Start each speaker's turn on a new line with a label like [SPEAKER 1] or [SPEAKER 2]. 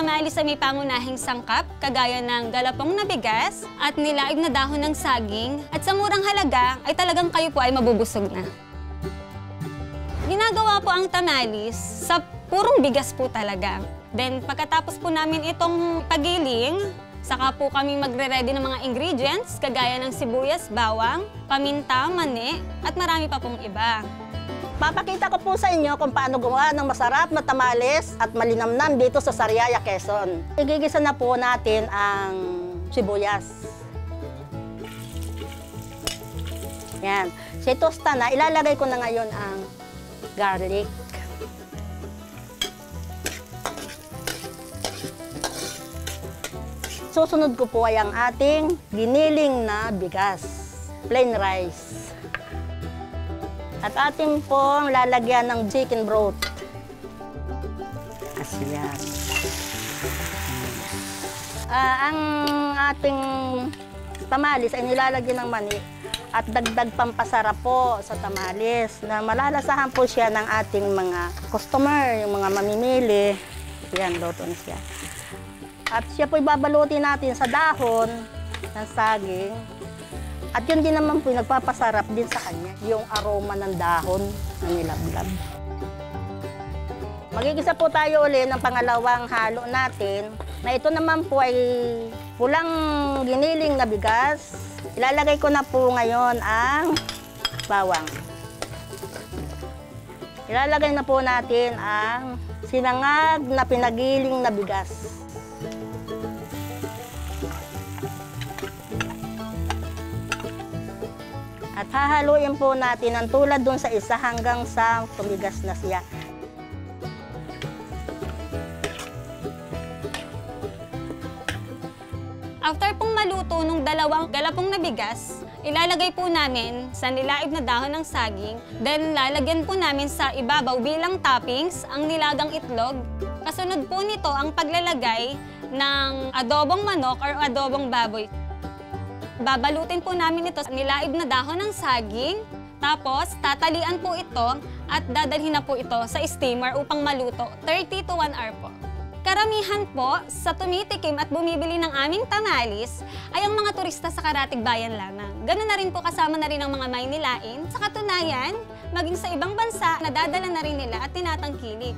[SPEAKER 1] tamalis ay may pangunahing sangkap, kagaya ng galapong na bigas at nilaig na dahon ng saging. At sa murang halaga ay talagang kayo po ay mabubusog na. Ginagawa po ang tamalis sa purong bigas po talaga. Then pagkatapos po namin itong pagiling, saka po kami magre-ready ng mga ingredients, kagaya ng sibuyas, bawang, paminta, mani, at marami pa pong iba.
[SPEAKER 2] Papakita ko po sa inyo kung paano gumawa ng masarap na tamales at malinamnam dito sa Sariaya, Quezon. Igigisa na po natin ang sibuyas. Yan. Si tosta na, ilalagay ko na ngayon ang garlic. Susunod ko po ay ang ating giniling na bigas, plain rice. At ating pong lalagyan ng chicken broth. Kasi yan. Ang ating tamalis ay nilalagyan ng mani at dagdag pampasarap po sa tamalis na malalasahan po siya ng ating mga customer, yung mga mamimili. Yan, luto na siya. At siya po ibabalutin natin sa dahon ng saging. At yun din naman po nagpapasarap din sa kanya, yung aroma ng dahon na nilablab. Magigisa po tayo ulit ng pangalawang halo natin, na ito naman po ay pulang giniling na bigas. Ilalagay ko na po ngayon ang bawang. Ilalagay na po natin ang sinangag na pinagiling na bigas. At hahaluin po natin ang tulad dun sa isa hanggang sa tumigas na siya.
[SPEAKER 1] After pong maluto nung dalawang galapong na bigas, ilalagay po namin sa nilaib na dahon ng saging. Then lalagyan po namin sa ibabaw bilang toppings ang nilagang itlog. Kasunod po nito ang paglalagay ng adobong manok or adobong baboy. Babalutin po namin ito sa nilaib na dahon ng saging, tapos tatalian po ito at dadalhin na po ito sa steamer upang maluto 30 to 1 hour po. Karamihan po sa tumitikim at bumibili ng aming tamalis ay ang mga turista sa Karatig Bayan lamang. Ganun na rin po kasama na rin ang mga Maynilain. Sa katunayan, maging sa ibang bansa, nadadala na rin nila at tinatangkilik.